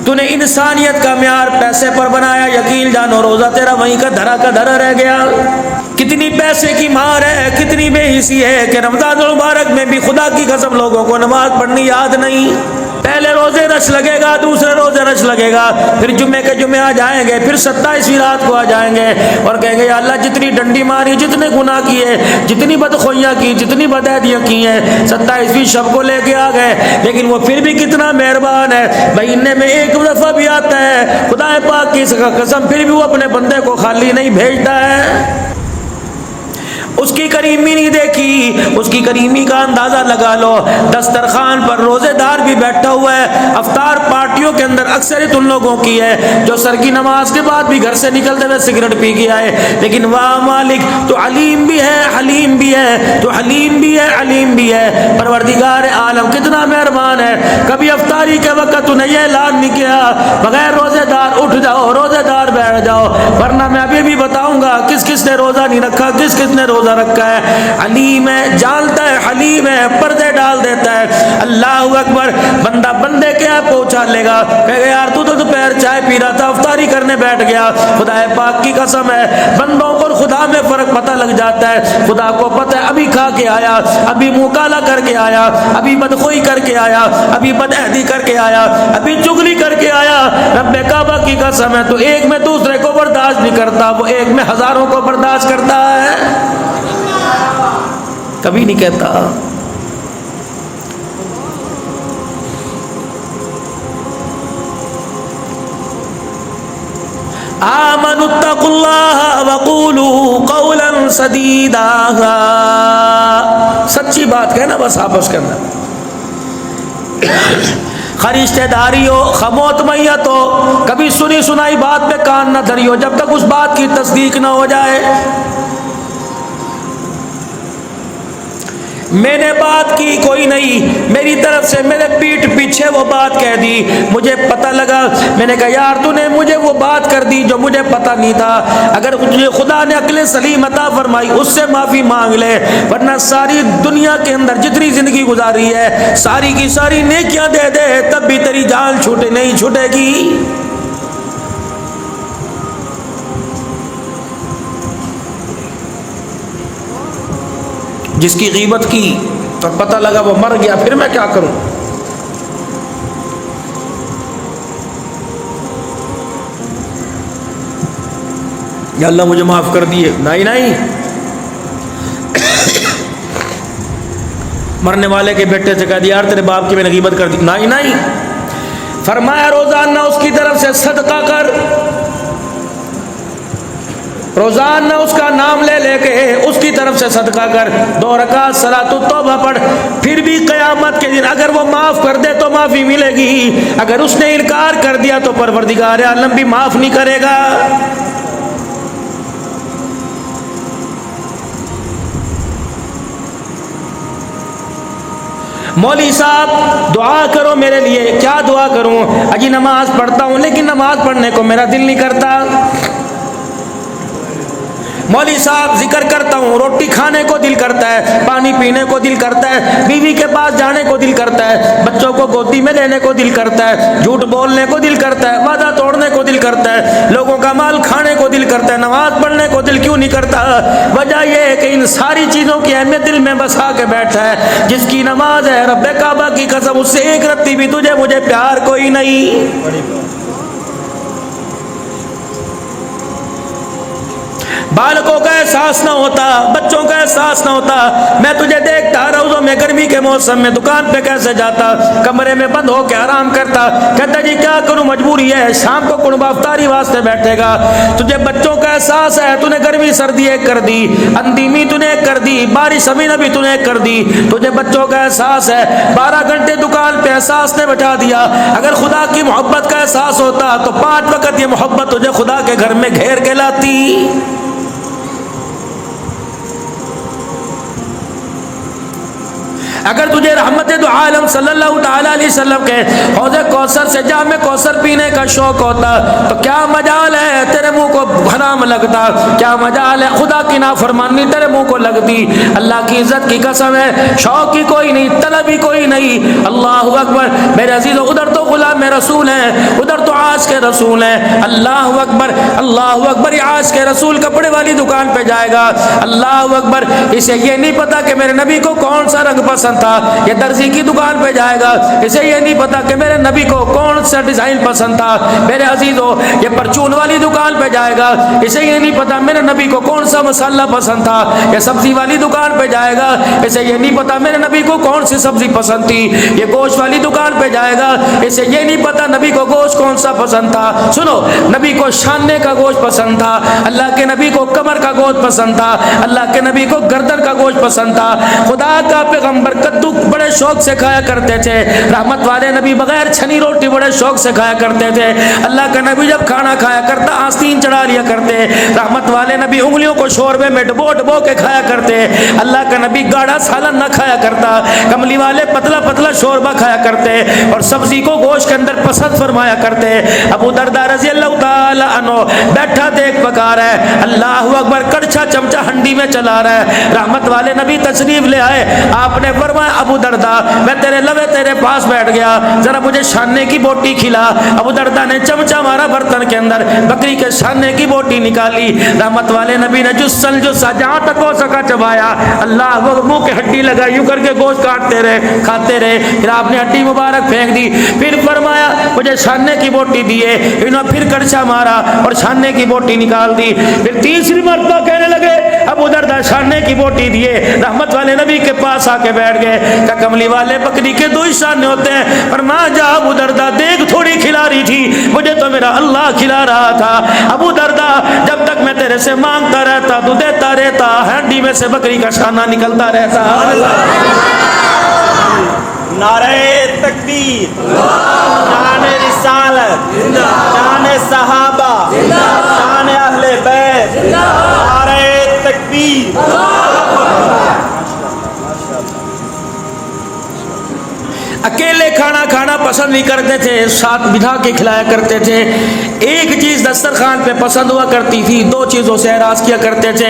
تو نے انسانیت کا معیار پیسے پر بنایا، یقین جانو روزہ تیرا وہیں کا دھرا رہ گیا۔ کتنی پیسے کی مار ہے، کتنی بے حسی ہے کہ رمضان المبارک میں بھی خدا کی قسم لوگوں کو نماز پڑھنی یاد نہیں۔ پہلے روزے رش لگے گا، دوسرے روزے رش لگے گا، پھر جمعے کے جمعے آ جائیں گے، پھر 27ویں رات کو آ جائیں گے اور کہیں گے یا اللہ جتنی ڈنڈی ماری، جتنے گناہ کیے، جتنی بدخوئیاں کی، جتنی بدعہدیاں کی ہیں، 27ویں شب کو لے کے آ گئے، لیکن وہ پھر بھی کتنا مہربان ہے، مہینے میں ایک دفعہ بھی آتا ہے، خدا پاک کی قسم پھر بھی وہ اپنے بندے کو خالی نہیں بھیجتا ہے۔ اس کی کریمی نہیں دیکھی، اس کی کریمی کا اندازہ لگا لو۔ دسترخوان پر روزے دار بھی بیٹھا ہوا ہے، افطار پارٹیوں کے اندر اکثریت ان لوگوں کی ہے جو سر کی نماز کے بعد بھی گھر سے نکلتے ہوئے سگریٹ پی کے آئے، لیکن واہ مالک تو علیم بھی ہے، حلیم بھی ہے، تو حلیم بھی ہے، علیم بھی ہے۔ پروردگار عالم کتنا مہربان ہے، کبھی افطاری کے وقت تو نے یہ اعلان نہیں کیا بغیر روزے دار اٹھ جاؤ، روزے دار بیٹھ جاؤ، ورنہ میں ابھی بھی بتاؤں گا کس کس نے روزہ نہیں رکھا، کس کس نے روزہ رکھا ہے۔ علیم ہے، جانتا ہے، حلیم ہے، پردے ڈال دیتا ہے۔ اللہ اکبر، بندہ بندے کے آپ کو اچھال لے گا، کہے گا یار تو دوپہر چائے پی رہا تھا، افطاری کرنے بیٹھ گیا۔ خدا پاک کی قسم ہے بندوں کو خدا میں فرق پتہ لگ جاتا ہے۔ خدا کو پتہ ہے ابھی کھا کے آیا، ابھی منہ کالا کر کے آیا، ابھی بدخوئی کر کے آیا، ابھی بدعہدی کر کے آیا، ابھی چغلی کر کے آیا۔ رب کعبہ کی قسم ہے تو ایک میں دوسرے کو برداشت نہیں کرتا، وہ ایک میں ہزاروں کو برداشت کرتا ہے، کبھی نہیں کہتا۔ آمنوا اتقوا اللہ وقولوا قولا سدیدا، سچی بات کہنا بس آپس کے اندر، رشتہ داری ہو، خموتمیت ہو، کبھی سنی سنائی بات پہ کان نہ دھری ہو جب تک اس بات کی تصدیق نہ ہو جائے۔ میں نے بات کی کوئی نہیں، میری طرف سے میرے پیٹھ پیچھے وہ بات کہہ دی، مجھے پتہ لگا، میں نے کہا یار تو نے مجھے وہ بات کر دی جو مجھے پتہ نہیں تھا، اگر مجھے خدا نے عقل سلیم عطا فرمائی اس سے معافی مانگ لے، ورنہ ساری دنیا کے اندر جتنی زندگی گزاری ہے ساری کی ساری نیکیاں دے دے تب بھی تیری جان چھوٹے نہیں چھوٹے گی۔ جس کی غیبت کی تو پتہ لگا وہ مر گیا، پھر میں کیا کروں؟ یا اللہ مجھے معاف کر دیے، نہیں مرنے والے کے بیٹے سے کہہ دیا یار تیرے باپ کی میں نے غیبت کر دی، نہیں فرمایا روزانہ اس کی طرف سے صدقہ کر، روزانہ اس کا نام لے لے کے اس کی طرف سے صدقہ کر، 2 رکعت صلاۃ التوبہ پڑھ، پھر بھی قیامت کے دن اگر وہ معاف کر دے تو معافی ملے گی، اگر اس نے انکار کر دیا تو پروردگار عالم بھی معاف نہیں کرے گا۔ مولوی صاحب دعا کرو میرے لیے، کیا دعا کروں؟ اجی نماز پڑھتا ہوں لیکن نماز پڑھنے کو میرا دل نہیں کرتا۔ مولوی صاحب ذکر کرتا ہوں، روٹی کھانے کو دل کرتا ہے، پانی پینے کو دل کرتا ہے، بیوی کے پاس جانے کو دل کرتا ہے، بچوں کو گودی میں لینے کو دل کرتا ہے، جھوٹ بولنے کو دل کرتا ہے، وعدہ توڑنے کو دل کرتا ہے، لوگوں کا مال کھانے کو دل کرتا ہے، نماز پڑھنے کو دل کیوں نہیں کرتا؟ وجہ یہ ہے کہ ان ساری چیزوں کی اہمیت دل میں بسا کے بیٹھا ہے۔ جس کی نماز ہے رب کعبہ کی قسم اس سے ایک رتی بھی تجھے مجھے پیار کوئی نہیں۔ بالکوں کا احساس نہ ہوتا، بچوں کا احساس نہ ہوتا، میں تجھے دیکھتا روزوں میں گرمی کے موسم میں دکان پہ کیسے جاتا، کمرے میں بند ہو کے آرام کرتا، کہتا جی کیا کروں مجبوری ہے، شام کو کنبہ افطاری واسطے بیٹھے گا، تجھے بچوں کا احساس ہے، تو نے گرمی سردی ایک کر دی، اندیمی تو نے ایک کر دی، بارش ابھی نبی تو نے ایک کر دی، تجھے بچوں کا احساس ہے، 12 گھنٹے دکان پہ احساس نے بٹھا دیا۔ اگر خدا کی محبت کا احساس ہوتا تو 5 وقت یہ محبت تجھے خدا کے گھر میں گھیر کے لاتی۔ اگر تجھے رحمت دو عالم صلی اللہ تعالی علیہ وسلم کے حوض کوثر سے جام کوثر پینے کا شوق ہوتا تو کیا مجال ہے تیرے منہ کو حرام لگتا، کیا مجال ہے خدا کی نافرمانی تیرے منہ کو لگتی۔ اللہ کی عزت کی قسم ہے، شوق ہی کوئی نہیں، طلب ہی کوئی نہیں۔ اللہ اکبر میرے عزیزو، ادھر تو غلام رسول ہیں، ادھر تو عاشق کے رسول ہیں۔ اللہ اکبر اللہ اکبر، یہ عاشق کے رسول کپڑے والی دکان پہ جائے گا، اللہ اکبر اسے یہ نہیں پتا کہ میرے نبی کو کون سا رنگ پسند تھا۔ یہ درزی کی دکان پہ جائے گا، اسے یہ نہیں پتا کہ میرے نبی کو کون سا ڈیزائن پسند تھا۔ میرے عزیزو، یہ پرچون والی دکان پہ جائے گا، اسے یہ نہیں پتا میرے نبی کو کون سا مسالہ پسند تھا۔ یہ سبزی والی دکان پہ جائے گا، اسے یہ نہیں پتا میرے نبی کو کون سی سبزی پسند تھی۔ یہ گوشت والی دکان پہ جائے گا، اسے یہ نہیں پتا نبی کو گوشت کون سا پسند تھا۔ سنو، نبی کو شانے کا گوشت پسند تھا، اللہ کے نبی کو کمر کا گوشت پسند تھا، اللہ کے نبی کو گردن کا گوشت پسند تھا۔ خدا کا پیغمبر کدو بڑے شوق سے کھایا کرتے تھے، رحمت والے نبی بغیر چھنی روٹی بڑے شوق سے کھایا کرتے تھے۔ اللہ کا نبی جب کھانا کھایا کرتا آستین چڑھا لیا کرتے، رحمت والے نبی انگلیوں کو شوربے میں ڈبو ڈبو کے کھایا کرتے۔ اللہ کا نبی گاڑھا سالن نہ کھایا کرتا، کملی والے پتلا پتلا شوربہ کھایا کرتے اور سبزی کو گوشت کے اندر پسند فرمایا کرتے۔ ابو درداء رضی اللہ تعالی عنہ بیٹھا دیکھ پکا رہا ہے، اللہ اکبر، کڑچھا چمچہ ہنڈی میں چلا رہا ہے۔ رحمت والے نبی تشریف لے آئے، آپ نے فرمایا ابو درداء میں تیرے لوے تیرے پاس بیٹھ گیا، ذرا مجھے شانے کی بوٹی کھلا۔ ابو درداء نے چمچہ مارا برتن کے اندر، بکری کے شانے کی بوٹی نکالی، رحمت والے نبی نے جسل جسا جہاں تک ہو سکا چبایا، اللہ وہ منہ کے ہڈی لگا، یوں کر کے گوشت کاٹتے رہے کھاتے رہے، پھر آپ نے ہڈی مبارک پھینک دی، پھر فرمایا مجھے شانے کی بوٹی دیے، انہوں نے پھر کڑچھا مارا اور شانے کی بوٹی نکال دی، پھر تیسری مرتبہ کہنے لگے ابو درداء شانے کی بوٹی دیے، رحمت والے نبی کے پاس آ کے بیٹھ گئے کہ کملی والے بکری کے دو ہی شانے ہوتے ہیں، فرمایا جا ابو درداء دیکھ تھوڑی کھلا رہی تھی، مجھے تو میرا اللہ کھلا رہا تھا۔ ابو درداء جب تک میں تیرے سے مانگتا رہتا تو دیتا رہتا، ہنڈی میں سے بکری کا شانہ نکلتا رہتا۔ نعرہ تکبیر، شان رسالت، شان صحابہ، شان اہل بیت، نعرہ تکبیر۔ اکیلے کھانا کھانا پسند نہیں کرتے تھے، ساتھ بٹھا کے کھلایا کرتے تھے۔ ایک چیز دسترخوان پہ پسند ہوا کرتی تھی، دو چیزوں سے اعراض کیا کرتے تھے،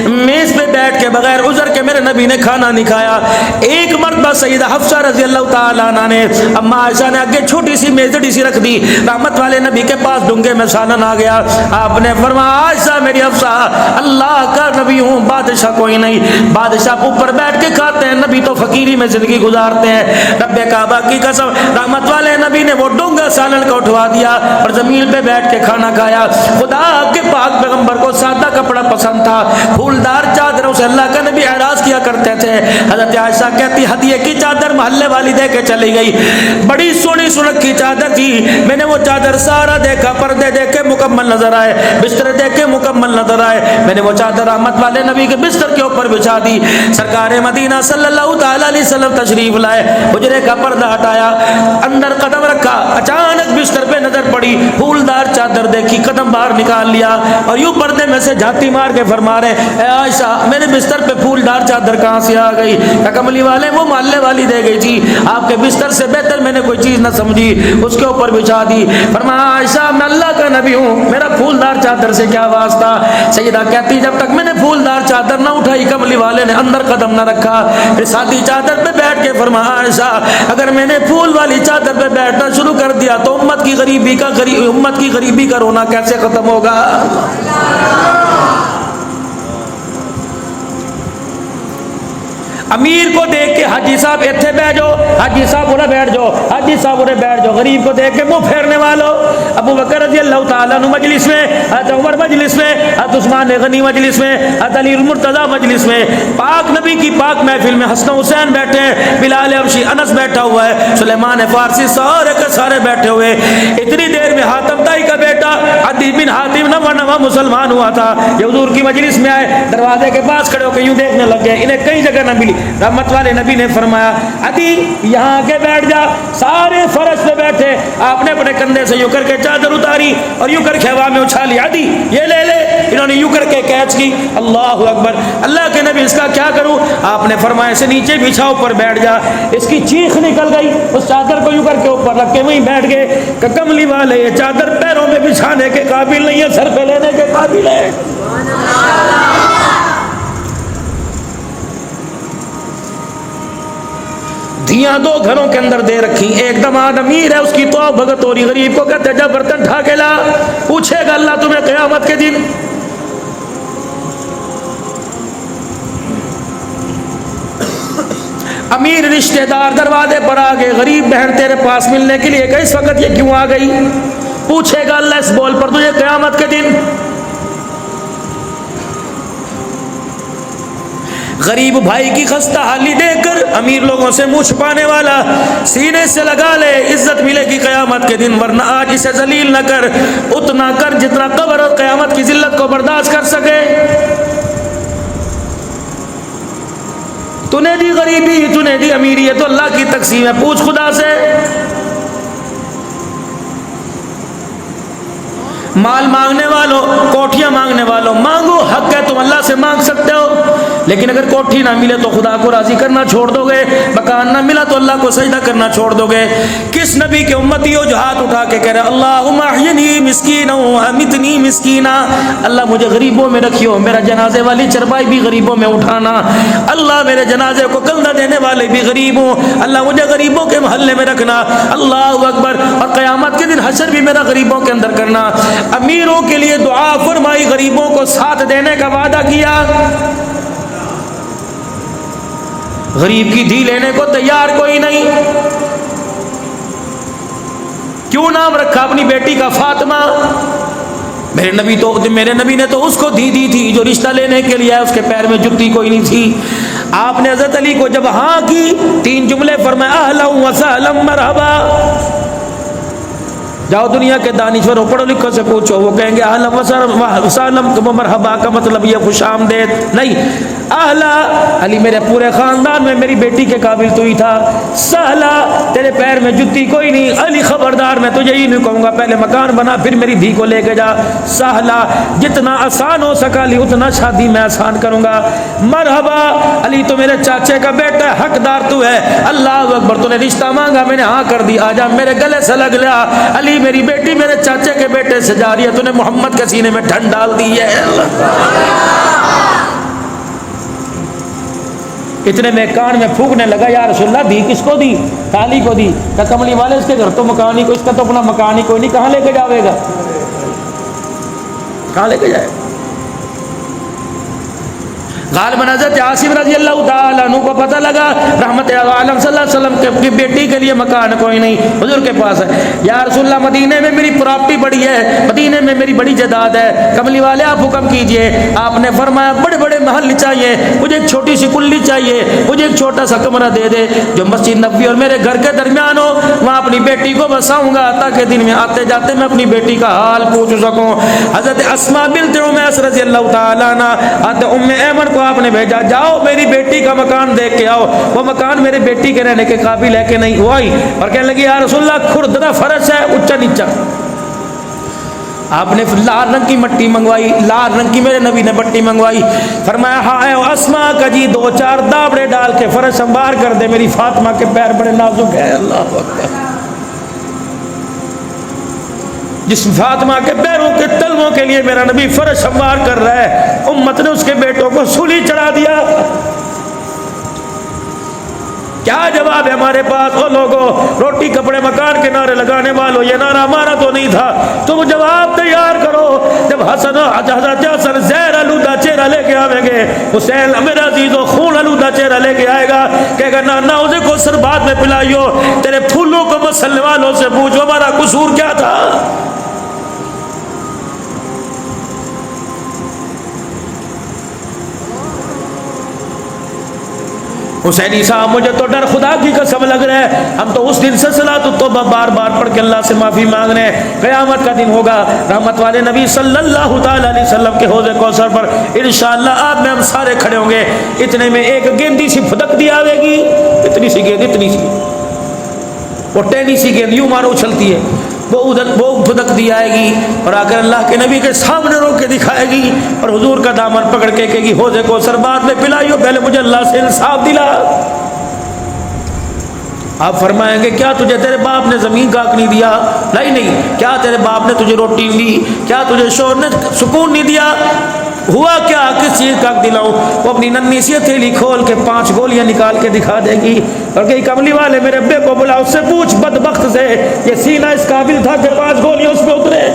میز پہ بیٹھ کے بغیر عذر کے میرے نبی نے کھانا نہیں کھایا۔ ایک مرتبہ سیدہ حفصہ رضی اللہ تعالیٰ عنہ نے اما عائشہ نے آگے چھوٹی سی میزڑی سی رکھ دی، رحمت والے نبی کے پاس ڈونگے میں سالن آ گیا، آپ نے فرمایا عائشہ میری حفصہ، اللہ کا نبی ہوں، بادشاہ کوئی نہیں، بادشاہ اوپر بیٹھ کے کھاتے ہیں، نبی تو فقیری میں زندگی گزارتے ہیں۔ رب کعبہ کی قسم، رحمت والے نبی نے وہ ڈونگا سالن کو اٹھوا دیا اور زمین پہ بیٹھ کے کھانا کھایا۔ خدا کے پاک پیغمبر کو سادہ کپڑا پسند تھا، پھولدار چادروں سے اللہ کا نبی اعراض کیا کرتے تھے۔ حضرت عائشہ کہتی ہدیے کی چادر محلے والی دے کے چلی گئی، بڑی سونی سنک کی چادر تھی، میں نے وہ چادر سارا دیکھا، پردے دیکھ کے مکمل نظر آئے، بستر دیکھ کے مکمل نظر آئے، میں نے وہ چادر رحمت والے نبی کے بستر کے اوپر بچھا دی۔ سرکار مدینہ صلی اللہ تعالی علیہ وسلم تشریف لائے، حجرے کا پردہ ہٹایا، اندر قدم رکھا، اچانک بستر پہ نظر پڑی، پھولدار چادر دیکھی، قدم باہر نکال لیا اور یوں پردے میں سے جھاتی مار کے فرما رہے اے عائشہ میرے بستر پہ پھولدار چادر کہاں سے آ گئی؟ کملی والے وہ محلے والی دے گئی تھی، آپ کے بستر سے بہتر میں نے کوئی چیز نہ سمجھی، اس کے اوپر بچھا دی۔ فرمایا عائشہ میں اللہ کا نبی ہوں، میرا پھولدار چادر سے کیا واسطہ؟ سیدہ کہتی جب تک میں نے پھولدار چادر نہ اٹھائی کملی والے نے اندر قدم نہ رکھا، پھر ساتھی چادر پہ بیٹھ کے فرمایا عائشہ اگر میں نے پھول والی چادر پہ بیٹھنا شروع کر دیا تو امت کی غریبی کا رونا کیسے ختم ہوگا؟ امیر کو دیکھ کے حاجی صاحب ایتھے بیٹھ جاؤ، حاجی صاحب انہیں بیٹھ جاؤ، حاجی صاحب انہیں بیٹھ جاؤ، غریب کو دیکھ کے منہ پھیرنے والوں۔ ابو بکر رضی اللہ تعالیٰ عنہ مجلس میں، حضرت عمر مجلس میں، حضرت عثمان غنی مجلس میں، حضرت علی المرتضیٰ مجلس میں، پاک نبی کی پاک محفل میں حسن حسین بیٹھے ہیں، بلال حبشی انس بیٹھا ہوا ہے، سلیمان فارسی سارے کے سارے بیٹھے ہوئے۔ اتنی دیر میں حاتم طائی کا بیٹا عدی بن حاتم نواں مسلمان ہوا تھا، یہ حضور کی مجلس میں آئے، دروازے کے پاس کھڑے ہو کے یوں دیکھنے لگ گئے، انہیں کئی جگہ نہ ملی۔ رحمت والے نبی نے فرمایا عدی یہاں کے بیٹھ جا، سارے فرش پہ بیٹھے، آپ نے اپنے کندھے سے یوں کر کے چادر اتاری اور یوں کر کے ہوا میں اچھالی، عدی یہ لے لے، انہوں نے یوں کر کے کیچ کی۔ اللہ اکبر، اللہ کے نبی اس کا کیا کروں؟ آپ نے فرمایا اسے نیچے بچھا، اوپر بیٹھ جا۔ اس کی چیخ نکل گئی، اس چادر کو یوں کر کے اوپر رکھ کے وہیں بیٹھ گئے کہ کملی والے یہ چادر پیروں میں بچھانے کے قابل نہیں ہے، سر پہ لینے کے قابل ہے۔ دھیاں دو گھروں کے اندر دے رکھی، ایک دماد امیر ہے، اس کی تو بھگت ہو رہی، غریب کو کہتے جا برتن ٹھا کے لا، پوچھے گا اللہ تمہیں قیامت کے دن۔ امیر رشتہ دار دروازے پر آ گئے، غریب بہن تیرے پاس ملنے کے لیے کہ اس وقت یہ کیوں آ گئی؟ پوچھے گا اللہ اس بول پر تجھے قیامت کے دن۔ غریب بھائی کی خستہ حالی دیکھ کر امیر لوگوں سے منہ چھپانے والا سینے سے لگا لے، عزت ملے گی قیامت کے دن، ورنہ آج اسے ذلیل نہ کر، اتنا کر جتنا قبر اور قیامت کی ذلت کو برداشت کر سکے۔ تو نے دی غریبی، تو نے دی امیری، یہ تو اللہ کی تقسیم ہے، پوچھ خدا سے۔ مال مانگنے والوں، کوٹھیاں مانگنے والوں، مانگو، حق ہے، تم اللہ سے مانگ سکتے ہو، لیکن اگر کوٹھی نہ ملے تو خدا کو راضی کرنا چھوڑ دو گے، مکان نہ ملا تو اللہ کو سجدہ کرنا چھوڑ دو گے۔ کس نبی کے امتی ہو جو ہاتھ اٹھا کے کہہ رہے اللہم احینی مسکینا وامیتنی مسکینا، اللہ مجھے غریبوں میں رکھیو، میرا جنازے والی چرپائی بھی غریبوں میں اٹھانا، اللہ میرے جنازے کو کندھا دینے والے بھی غریب ہوں، اللہ مجھے غریبوں کے محلے میں رکھنا، اللہ اکبر، اور قیامت کے دن حشر بھی میرا غریبوں کے اندر کرنا۔ امیروں کے لیے دعا فرمائی، غریبوں کو ساتھ دینے کا وعدہ کیا، غریب کی دھی لینے کو تیار کوئی نہیں۔ کیوں نام رکھا اپنی بیٹی کا فاطمہ؟ میرے نبی نے تو اس کو دھی دی تھی جو رشتہ لینے کے لیے اس کے پیر میں جتی کوئی نہیں تھی۔ آپ نے حضرت علی کو جب ہاں کی، 3 جملے فرمایا اہلا وسہلا مرحبا۔ جاؤ دنیا کے دانشوروں پڑھو لکھو سے پوچھو، وہ کہیں گے اہلا وسہلا مرحبا کا مطلب یہ خوش آمدید نہیں، اہلا علی میرے پورے خاندان میں میری بیٹی کے قابل تو ہی تھا، سہلا تیرے پیر میں جتی کوئی نہیں، علی خبردار میں تجھے ہی نہیں کہوں گا پہلے مکان بنا پھر میری دھی کو لے کے جا، سہلا جتنا آسان ہو سکا علی اتنا شادی میں آسان کروں گا، مرحبا علی تو میرے چاچے کا بیٹا ہے، حقدار تو ہے، اللہ اکبر، تو نے رشتہ مانگا میں نے ہاں کر دی، آجا میرے گلے سے لگ لیا، علی میری بیٹی میرے چاچے کے بیٹے سے جا رہی ہے، تو نے محمد کے سینے میں ڈھن ڈال دی ہے۔ اتنے میں کان میں پھونکنے لگا، یا رسول اللہ دی کس کو دی؟ کالی کو دی، کہ کملی والے اس کے گھر تو مکان ہی کو، اس کا تو اپنا مکان ہی کوئی نہیں، کہاں لے کے جاوے گا، کہاں لے کے جائے گا؟ غالباً حضرت عاصم رضی اللہ تعالیٰ عنہ کو پتہ لگا رحمت عالم صلی اللہ علیہ وسلم کی بیٹی کے لیے مکان کوئی نہیں، حضور کے پاس ہے، یا رسول اللہ مدینے میں میری پراپرٹی بڑی ہے، مدینے میں میری بڑی جائیداد ہے، کملی والے آپ حکم کیجئے۔ آپ نے فرمایا بڑے بڑے محل چاہیے، مجھے ایک چھوٹی سی کلی چاہیے، مجھے ایک چھوٹا سا کمرہ دے دے جو مسجد نبوی اور میرے گھر کے درمیان ہو، وہاں اپنی بیٹی کو بساؤں گا تاکہ دن میں آتے جاتے میں اپنی بیٹی کا حال پوچھ سکوں۔ حضرت اسماء بنت عمیس رضی اللہ تعالیٰ عنہ حضرت ام ایمن کو آپ نے بھیجا، جاؤ میری بیٹی کا مکان دیکھ کے آؤ، وہ مکان میرے بیٹی کے رہنے کے قابل ہے کہ نہیں، وہ آئی اور کہنے لگی یا رسول اللہ کھردرا فرش ہے، اونچا نیچا۔ آپ نے لال رنگ کی مٹی منگوائی، لال رنگ کی میرے نبی نے مٹی منگوائی، فرمایا ہائے اسماء کا جی 2-4 دابڑے ڈال کے فرش ہموار کر دے، میری فاطمہ کے پیر بڑے نازک ہے۔ اللہ اکبر، جس فاطمہ کے پیروں کے تلووں کے لیے میرا نبی فرش ہموار کر رہا ہے، امت نے اس کے بیٹوں کو سولی چڑھا دیا۔ کیا جواب ہے ہمارے پاس؟ او لوگوں، روٹی کپڑے مکان کے نعرے لگانے والوں، یہ نعرہ ہمارا تو نہیں تھا، تم جواب تیار کرو۔ جب حضرت حسن زہر آلودہ چہرہ لے کے آویں گے، حسین میرا عزیزو خون آلودہ چہرہ لے کے آئے گا، کہے گا نانا اسے کو سربات میں پلائیو، تیرے پھولوں کو مسلنے والوں سے پوچھو ہمارا قصور کیا تھا۔ حسینی صاحب مجھے تو ڈر خدا کی قسم لگ رہا ہے، ہم تو اس دن سے صلاۃ التوبہ بار بار پڑھ کے اللہ سے معافی مانگ رہے ہیں، قیامت کا دن ہوگا، رحمت والے نبی صلی اللہ تعالی علیہ وسلم کے حوض کوثر پر انشاءاللہ آپ میں ہم سارے کھڑے ہوں گے، اتنے میں ایک گیندی سی پھدک دی آوے گی، اتنی سی گیند، اتنی سی، وہ ٹینی سی گیند یوں مارو اچھلتی ہے، وہ پھدک دی آئے گی اور آ کر اللہ کے نبی کے سامنے رو کے دکھائے گی اور حضور کا دامن پکڑ کے کہے گی حوض کوثر بعد میں پلائیو، پہلے مجھے اللہ سے انصاف دلا۔ آپ فرمائیں گے کیا تجھے تیرے باپ نے زمین کا حق نہیں دیا؟ نہیں۔ کیا تیرے باپ نے تجھے روٹی نہیں دی؟ کیا تجھے شوہر نے سکون نہیں دیا؟ ہوا کیا؟ کس چیز کا حق دلاؤں؟ وہ اپنی ننھی سی ہتھیلی کھول کے 5 گولیاں نکال کے دکھا دے گی اور کہیں کملی والے میرے ابے کو بلا، اس سے پوچھ بدبخت سے یہ سینہ اس قابل تھا کہ 5 گولیاں اس پہ اترے؟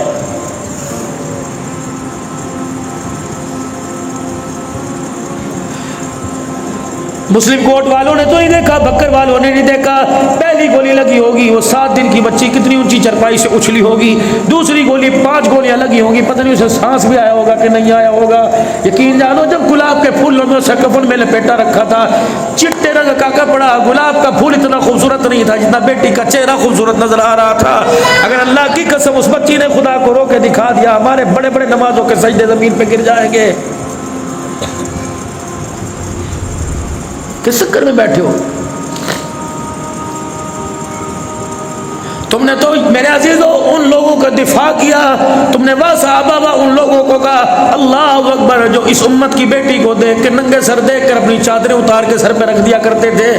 مسلم کوٹ والوں نے تو نہیں دیکھا، بکر والوں نے نہیں دیکھا۔ پہلی گولی لگی ہوگی وہ 7 دن کی بچی کتنی اونچی چرپائی سے اچھلی ہوگی، دوسری گولی 5 گولیاں لگی ہوگی، پتہ نہیں اسے سانس بھی آیا ہوگا کہ نہیں آیا ہوگا۔ یقین جانو جب گلاب کے پھولوں میں اسے کفن میں لپیٹا رکھا تھا، چٹے رنگ کا کپڑا، گلاب کا پھول اتنا خوبصورت نہیں تھا جتنا بیٹی کا چہرہ خوبصورت نظر آ رہا تھا۔ اگر اللہ کی قسم اس بچی نے خدا کو رو کے دکھا دیا، ہمارے بڑے بڑے نمازوں کے سجدے زمین پہ گر جائیں گے۔ کس چکر میں بیٹھے ہو؟ تم نے تو میرے عزیزو ان لوگوں کا دفاع کیا، تم نے وہ صحابہ ان لوگوں کو کہا اللہ اکبر جو اس امت کی بیٹی کو دیکھ کے ننگے سر دیکھ کر اپنی چادریں اتار کے سر پہ رکھ دیا کرتے تھے۔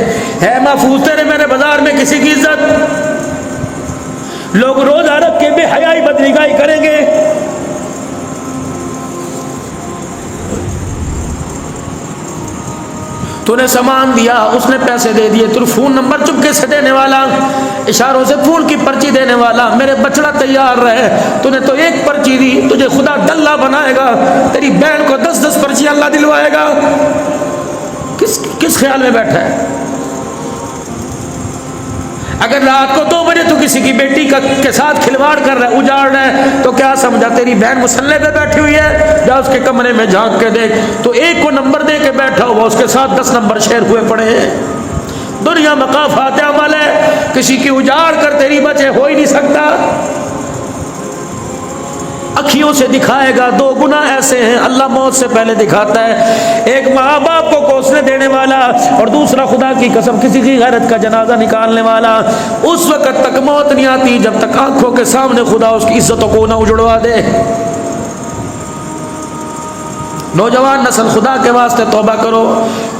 ہے محفوظ تیرے میرے بازار میں کسی کی عزت؟ لوگ روزہ رکھ کے بے حیائی بدنگاہی کریں گے۔ تو نے سامان دیا، اس نے پیسے دے دیے، تو فون نمبر چپکے سے دینے والا، اشاروں سے فون کی پرچی دینے والا، میرے بچڑا تیار رہے، تو نے تو ایک پرچی دی، تجھے خدا ڈلہ بنائے گا، تیری بہن کو 10 پرچیاں اللہ دلوائے گا۔ کس خیال میں بیٹھا ہے؟ اگر رات کو 2 بجے تو کسی کی بیٹی کے ساتھ کھلواڑ کر رہا ہے، اجاڑ رہا ہے، تو کیا سمجھا تیری بہن مسلح پہ بیٹھی ہوئی ہے؟ جا اس کے کمرے میں جھانک کے دیکھ، تو ایک کو نمبر دے کے بیٹھا ہوا، اس کے ساتھ 10 نمبر شیئر ہوئے پڑے ہیں۔ دنیا مقافات عمل ہے، کسی کی اجاڑ کر تیری بچے ہو ہی نہیں سکتا۔ اکھیوں سے دکھائے گا، 2 گناہ ایسے ہیں اللہ موت سے پہلے دکھاتا ہے، ایک ماں باپ کو کوسنے دینے والا اور دوسرا خدا کی قسم کسی کی غیرت کا جنازہ نکالنے والا۔ اس وقت تک موت نہیں آتی جب تک آنکھوں کے سامنے خدا اس کی عزتوں کو نہ اجڑوا دے۔ نوجوان نسل خدا کے واسطے توبہ کرو،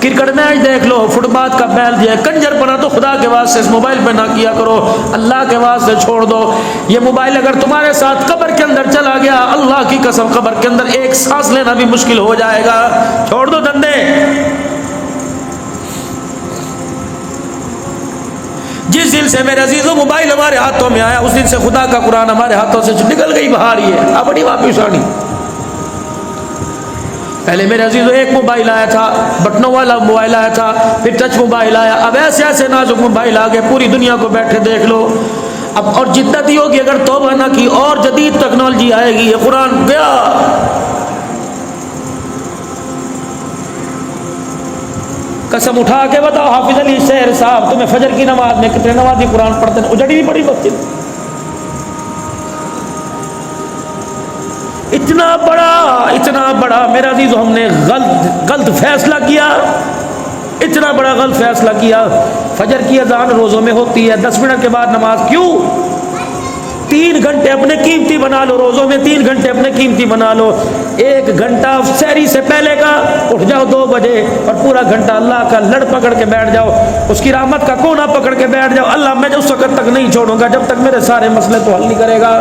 کرکٹ میچ دیکھ لو، فٹ بال کا بیل دیا، کنجر پنا تو خدا کے واسطے اس موبائل پہ نہ کیا کرو، اللہ کے واسطے چھوڑ دو۔ یہ موبائل اگر تمہارے ساتھ قبر کے اندر چلا گیا، اللہ کی قسم قبر کے اندر ایک سانس لینا بھی مشکل ہو جائے گا۔ چھوڑ دو دندے۔ جس دن سے میرے عزیزوں موبائل ہمارے ہاتھوں میں آیا، اس دن سے خدا کا قرآن ہمارے ہاتھوں سے نکل گئی بہار ہی ہے، اب بڑی واپس آنی۔ پہلے میرے عزیزوں ایک موبائل آیا تھا، بٹنوں والا موبائل آیا تھا، پھر ٹچ موبائل آیا، اب ایسے ایسے نازک موبائل آگے، پوری دنیا کو بیٹھے دیکھ لو۔ اب اور جدت ہی ہوگی اگر توبہ نہ کی، اور جدید ٹیکنالوجی آئے گی، یہ قرآن گیا۔ قسم اٹھا کے بتاؤ حافظ علی شہر صاحب تمہیں فجر کی نماز میں کتنے نمازی قرآن پڑھتے ہیں؟ اجڑی نہیں پڑی مسجد؟ اتنا بڑا میرا عزیز ہم نے غلط فیصلہ کیا، اتنا بڑا غلط فیصلہ کیا۔ فجر کی اذان روزوں میں ہوتی ہے، 10 منٹ کے بعد نماز، کیوں؟ 3 گھنٹے اپنے قیمتی بنا لو، روزوں میں 3 گھنٹے اپنے قیمتی بنا لو۔ 1 گھنٹہ سحری سے پہلے کا اٹھ جاؤ 2 بجے اور پورا گھنٹہ اللہ کا لڑ پکڑ کے بیٹھ جاؤ، اس کی رحمت کا کونا پکڑ کے بیٹھ جاؤ، اللہ میں اس وقت تک نہیں چھوڑوں گا جب تک میرے سارے مسئلے تو حل نہیں کرے گا۔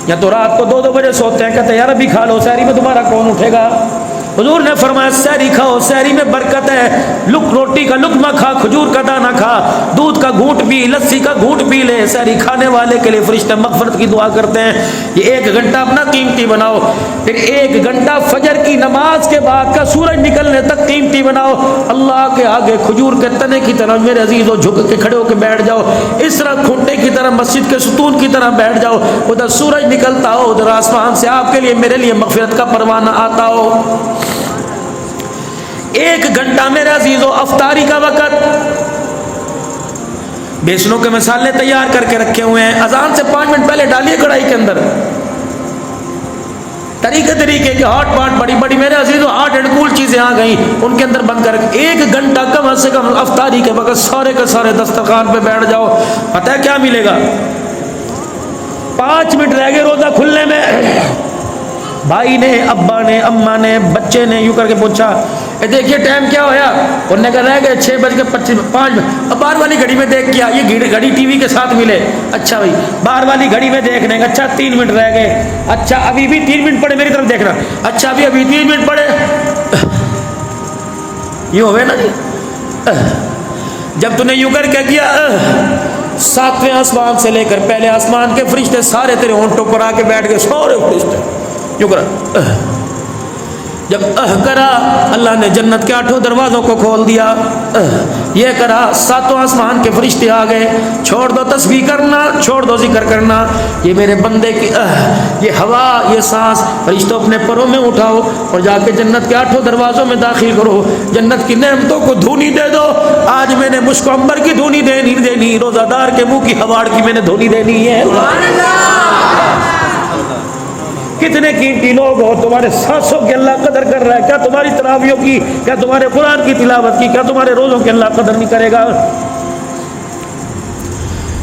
یا تو رات کو 2 بجے سوتے ہیں، کہتے ہیں یار ابھی کھا لو، سحری میں تمہارا کون اٹھے گا؟ حضور نے فرمایا سحری کھاؤ، سحری میں برکت ہے، روٹی کا لقمہ کھا، کھجور کا دانہ کھا، دودھ کا گھونٹ پی، لسی کا گھونٹ پی لے۔ سحری کھانے والے کے لیے فرشتے مغفرت کی دعا کرتے ہیں۔ یہ 1 گھنٹہ اپنا قیمتی بناؤ، پھر 1 گھنٹہ فجر کی نماز کے بعد کا سورج نکلنے تک قیمتی بناؤ۔ اللہ کے آگے کھجور کے تنے کی طرح میرے عزیزوں جھک کے کھڑے ہو کے بیٹھ جاؤ، اس طرح کھنٹے کی طرح مسجد کے ستون کی طرح بیٹھ جاؤ، ادھر سورج نکلتا ہو، ادھر آسمان سے آپ کے لیے میرے لیے مغفرت کا پروانہ آتا ہو۔ 1 گھنٹہ میرے عزیزوں افطاری کا وقت، بیسنوں کے مسالے تیار کر کے رکھے ہوئے ہیں، اذان سے 5 منٹ پہلے ڈالیے کڑھائی کے اندر، طریقے کے ہاٹ پاٹ بڑی بڑی میرے عزیزو ہاٹ اینڈ کول چیزیں آ گئی، ان کے اندر بند کر 1 گھنٹہ کم سے کم افطاری کے وقت سارے کے سارے دسترخوان پہ بیٹھ جاؤ، پتہ ہے کیا ملے گا؟ 5 منٹ رہ گئے روزہ کھلنے میں، بھائی نے، ابا نے، اماں نے، بچے نے یوں کر کے پوچھا دیکھیے ٹائم کیا ہویا، انہوں نے کہا رہ گئے 6:25 اب باہر والی گھڑی میں دیکھ کیا، یہ گھڑی ٹی وی کے ساتھ ملے، اچھا بھائی باہر والی گھڑی میں دیکھ لیں گے، اچھا 3 منٹ رہ گئے، اچھا ابھی بھی 3 منٹ پڑے، میری طرف دیکھنا، اچھا ابھی 3 منٹ پڑے، یوں ہوئے نا جی، جب تو نے یوں کر کے کیا 7ویں آسمان سے لے کر پہلے آسمان کے فرشتے سارے تیرے ہونٹوں پر آ کے بیٹھ گئے، سارے فرشتے یوں کرا، جب کرا اللہ نے جنت کے 8 دروازوں کو کھول دیا، یہ کرا 7 آسمان کے فرشتے آ گئے، چھوڑ دو تسبیح کرنا، چھوڑ دو ذکر کرنا، یہ میرے بندے کی یہ ہوا، یہ سانس، فرشتوں اپنے پروں میں اٹھاؤ اور جا کے جنت کے 8 دروازوں میں داخل کرو، جنت کی نعمتوں کو دھونی دے دو، آج میں نے مجھ کو امبر کی دھونی دینی، روزہ دار کے منہ کی ہواڑ کی میں نے دھونی دینی ہے۔ کتنے قیمتی لوگ ہو، تمہارے سانسوں کی اللہ قدر کر رہا ہے، کیا تمہاری تراویحوں کی، کیا تمہارے قرآن کی تلاوت کی، کیا تمہارے روزوں کی اللہ قدر نہیں کرے گا؟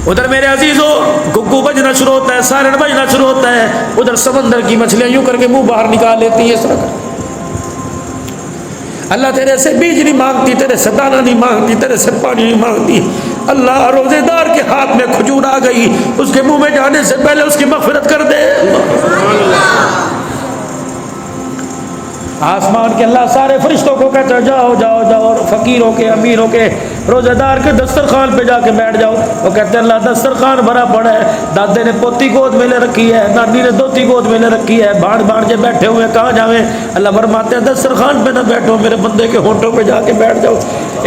ادھر میرے عزیزوں گگو بجنا شروع ہوتا ہے، سائرن بجنا شروع ہوتا ہے، ادھر سمندر کی مچھلیاں یوں کر کے منہ باہر نکال لیتی ہیں، اس طرح اللہ تیرے سے بیج نہیں مانگتی، تیرے سے دانہ نہیں مانگتی، تیرے سے پانی نہیں مانگتی، اللہ روزے دار کے ہاتھ میں کھجور آ گئی، اس کے منہ میں جانے سے پہلے اس کی مغفرت کر دے۔ آسمان کے اللہ سارے فرشتوں کو کہتا ہے جاؤ جاؤ جاؤ، اور فقیروں کے، امیروں کے، روزہ دار کے دسترخوان پہ جا کے بیٹھ جاؤ، وہ کہتے ہیں اللہ دسترخوان بھرا پڑا ہے، دادے نے پوتی گود میں لے رکھی ہے، نانی نے دوتی گود میں لے رکھی ہے، بھانجے بیٹھے ہوئے کہاں جاویں، اللہ فرماتے ہیں دسترخوان پہ نہ بیٹھو، میرے بندے کے ہونٹوں پہ جا کے بیٹھ جاؤ،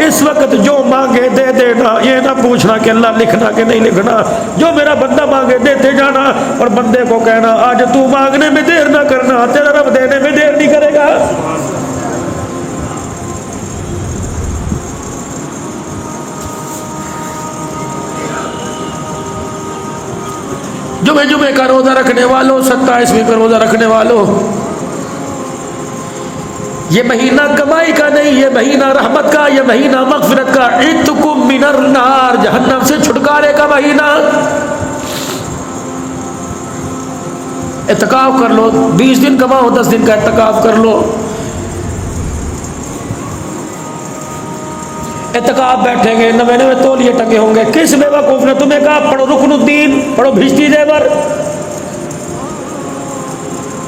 اس وقت جو مانگے دے دینا، یہ نہ پوچھنا کہ اللہ لکھنا کہ نہیں لکھنا، جو میرا بندہ مانگے دیتے جانا، اور بندے کو کہنا آج تو مانگنے میں دیر نہ کرنا، تیرا رب دینے میں دیر نہیں کرے گا۔ جمعے کا روزہ رکھنے والوں، 27ویں کا روزہ رکھنے والوں، یہ مہینہ کمائی کا نہیں، یہ مہینہ رحمت کا، یہ مہینہ مغفرت کا، عتقکم من النار، جہنم سے چھٹکارے کا مہینہ۔ اعتکاف کر لو، 20 دن کماؤ، 10 دن کا اعتکاف کر لو، اعتکاف بیٹھیں گے، نوے تولیے ٹنگے ہوں گے، کس بیوقوف نے تمہیں کہا پڑھو رکن الدین، پڑھو بھشتی زیور؟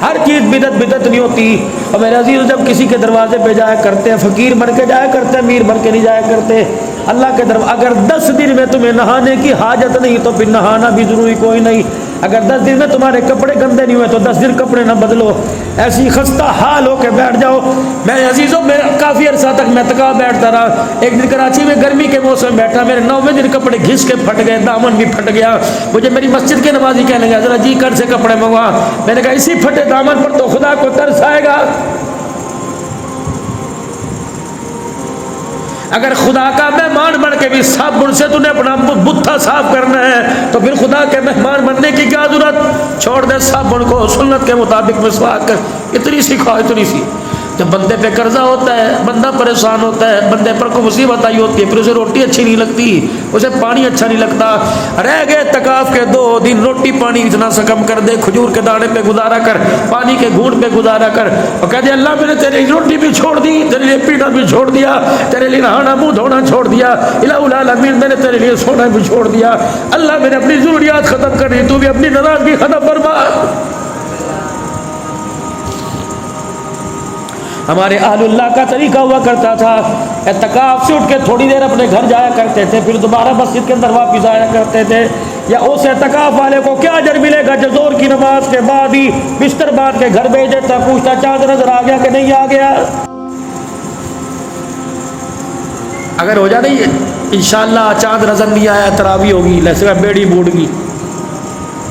ہر چیز بدعت نہیں ہوتی۔ اور میرے عزیز جب کسی کے دروازے پہ جایا کرتے ہیں، فقیر بن کے جایا کرتے ہیں، امیر بن کے نہیں جایا کرتے، اللہ کے دروازے، اگر 10 دن میں تمہیں نہانے کی حاجت نہیں تو پھر نہانا بھی ضروری کوئی نہیں، اگر 10 دن میں تمہارے کپڑے گندے نہیں ہوئے تو 10 دن کپڑے نہ بدلو، ایسی خستہ حال ہو کے بیٹھ جاؤ۔ میرے عزیزوں میں کافی عرصہ تک میں اعتکاف بیٹھتا رہا، ایک دن کراچی میں گرمی کے موسم بیٹھا، میرے 9ویں دن کپڑے گھس کے پھٹ گئے، دامن بھی پھٹ گیا، مجھے میری مسجد کے نمازی کہنے لگا ذرا جی کر سے کپڑے منگوا، میں نے کہا اسی پھٹے دامن پر تو خدا کو ترس آئے گا۔ اگر خدا کا مہمان بن کے بھی صابن سے تو نے اپنا بتھا صاف کرنا ہے تو پھر خدا کے مہمان بننے کی کیا ضرورت؟ چھوڑ دے صابن کو، سنت کے مطابق مسواک کر، اتنی سی کھا، اتنی سی۔ جب بندے پہ قرضہ ہوتا ہے، بندہ پریشان ہوتا ہے، بندے پر کوئی مصیبت آئی ہوتی ہے، پھر اسے روٹی اچھی نہیں لگتی، اسے پانی اچھا نہیں لگتا، رہ گئے اعتکاف کے 2 دن، روٹی پانی اتنا سا کم کر دے، کھجور کے دانے پہ گزارا کر، پانی کے گھونٹ پہ گزارا کر، اور کہہ دے اللہ میں نے تیرے لیے روٹی بھی چھوڑ دی، تیرے لیے پینا بھی چھوڑ دیا، تیرے لیے نہانا منہ دھونا چھوڑ دیا، الہ العالمین میں نے تیرے لیے سونا بھی چھوڑ دیا، اللہ میں نے اپنی ضروریات ختم کر دی، تو بھی اپنی ناراضگی ختم فرما۔ ہمارے اہل اللہ کا طریقہ ہوا کرتا تھا، اعتکاف سے اٹھ کے تھوڑی دیر اپنے گھر جایا کرتے تھے، پھر دوبارہ مسجد کے اندر واپس آیا کرتے تھے۔ یا اس اعتکاف والے کو کیا اجر ملے گا جو ظہر کی نماز کے بعد ہی بستر باندھ کے گھر بھیج دیتا، پوچھتا چاند نظر آ گیا کہ نہیں آ گیا؟ اگر ہو جائے انشاءاللہ چاند نظر نہیں آیا، تراویح ہوگی، لہسے بیڑی بوڑ گی،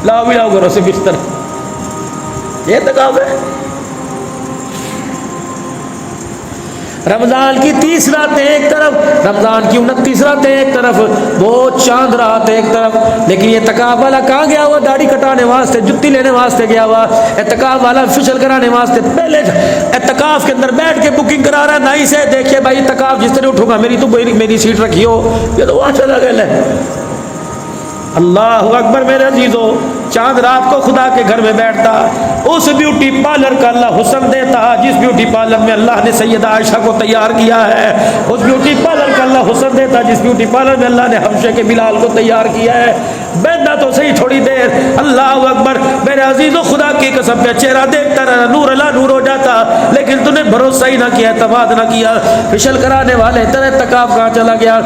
لاؤ بھی لاؤ گھروں سے بستر، یہ اعتکاف ہے؟ رمضان کی 30 راتیں ایک طرف، رمضان کی 29 راتیں ایک طرف، وہ چاند رات ایک طرف. لیکن یہ اعتکاف والا کہاں گیا ہوا؟ داڑھی کٹانے واسطے، جتی لینے واسطے گیا ہوا. اعتکاف والا فیشل کرانے واسطے پہلے اعتکاف کے اندر بیٹھ کے بکنگ کرا رہا. نہیں سے دیکھیے بھائی اعتکاف جس طرح اٹھوں گا میری تو میری سیٹ رکھی ہو، یہ تو وہاں چلا گیا ہے. اللہ اکبر میرے عزیزو. چاند رات کو خدا کے گھر میں بیٹھتا، اس بیوٹی پارلر کا اللہ حسن دیتا جس بیوٹی پارلر میں اللہ نے سیدہ عائشہ کو تیار کیا ہے. اس بیوٹی پارلر کا اللہ حسن دیتا جس بیوٹی پارلر میں اللہ نے حبشے کے بلال کو تیار کیا ہے. بیٹھنا تو صحیح تھوڑی دیر. اللہ اکبر میرے عزیزو، خدا کی قسم پہ چہرہ دیکھتا رہا، نور اللہ نور ہو جاتا. لیکن تو نے بھروسہ ہی نہ کیا، اعتماد نہ کیا. فشل کرانے والے تیرا اعتکاف کہاں چلا گیا؟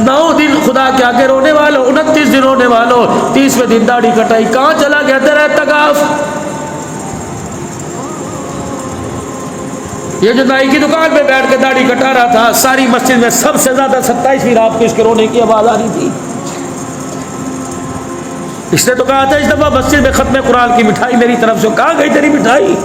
9 دن خدا کے آگے رونے والوں، 29 دن رونے والوں، 30ویں دن داڑھی کٹائی. کہاں چلا گیا تیرا اعتکاف؟ یہ جو نائی کی دکان پہ بیٹھ کے داڑھی کٹا رہا تھا، ساری مسجد میں سب سے زیادہ 27ویں رات کو اس کے رونے کی آواز آ رہی تھی. اس نے تو کہا تھا اس دفعہ مسجد میں ختم قرآن کی مٹھائی میری طرف سے. کہاں گئی تیری مٹھائی؟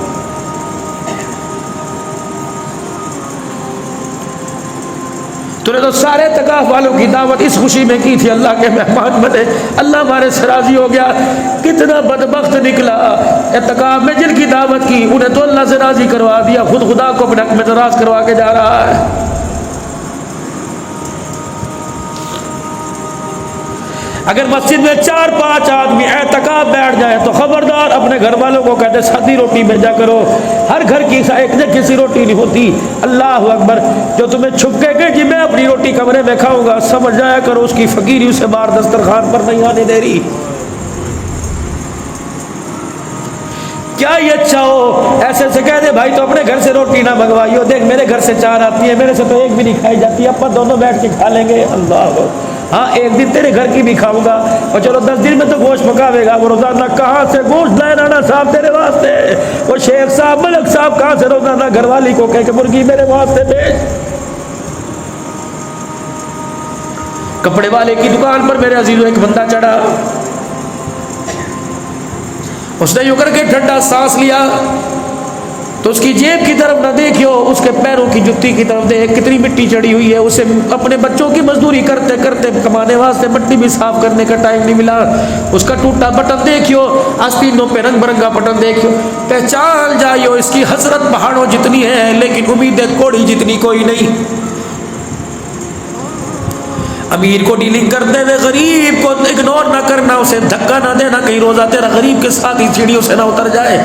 تو نے تو سارے اعتکاف والوں کی دعوت اس خوشی میں کی تھی اللہ کے مہمان بنے، اللہ ہمارے سے راضی ہو گیا. کتنا بدبخت نکلا. اعتکاف میں جن کی دعوت کی انہیں تو اللہ سے راضی کروا دیا، خود خدا کو اپنے حق میں ناراض کروا کے جا رہا ہے. اگر مسجد میں 4-5 آدمی اعتکاف بیٹھ جائے تو خبردار اپنے گھر والوں کو کہتے سادی روٹی بھیجا کرو. ہر گھر کی ایک جیسی روٹی نہیں ہوتی. اللہ اکبر. جو تمہیں چھپ کے کہ جی میں اپنی روٹی کمرے میں کھاؤں گا، سمجھ جایا کرو اس کی فقیری اسے باہر دسترخوان پر نہیں آنے دے رہی. کیا یہ اچھا ہو ایسے سے کہہ دے بھائی تو اپنے گھر سے روٹی نہ منگوائیو، دیکھ میرے گھر سے 4 آتی ہے، میرے سے تو ایک بھی نہیں کھائی جاتی، اپن دونوں بیٹھ کے کھا لیں گے. اللہ ہاں ایک دن تیرے گھر کی بھی کھاؤں گا، اور چلو 10 دن میں تو گوشت پکاوے گا. وہ روزانہ کہاں سے گوشت لائے رانا صاحب تیرے واسطے؟ وہ شیخ صاحب ملک صاحب کہاں سے روزانہ گھر والی کو کہہ کہ مرغی میرے واسطے بھیج. کپڑے والے کی دکان پر میرے عزیزو ایک بندہ چڑھا. اس نے یوں کر کے ٹھنڈا سانس لیا تو اس کی جیب کی طرف نہ دیکھو، اس کے پیروں کی جتی کی طرف دیکھ، کتنی مٹی چڑی ہوئی ہے. اسے اپنے بچوں کی مزدوری کرتے کرتے کمانے واسطے مٹی بھی صاف کرنے کا ٹائم نہیں ملا. اس کا ٹوٹا بٹن دیکھو، آستینوں پہ رنگ برنگا بٹن دیکھو. پہچان جائیو اس کی حسرت پہاڑوں جتنی ہے لیکن امید کوڑی جتنی کوئی نہیں. امیر کو ڈیلنگ کرتے ہوئے غریب کو اگنور نہ کرنا، اسے دھکا نہ دینا، کہیں روزہ تیرا غریب کے ساتھ ہی سیڑھیوں سے نہ اتر جائے.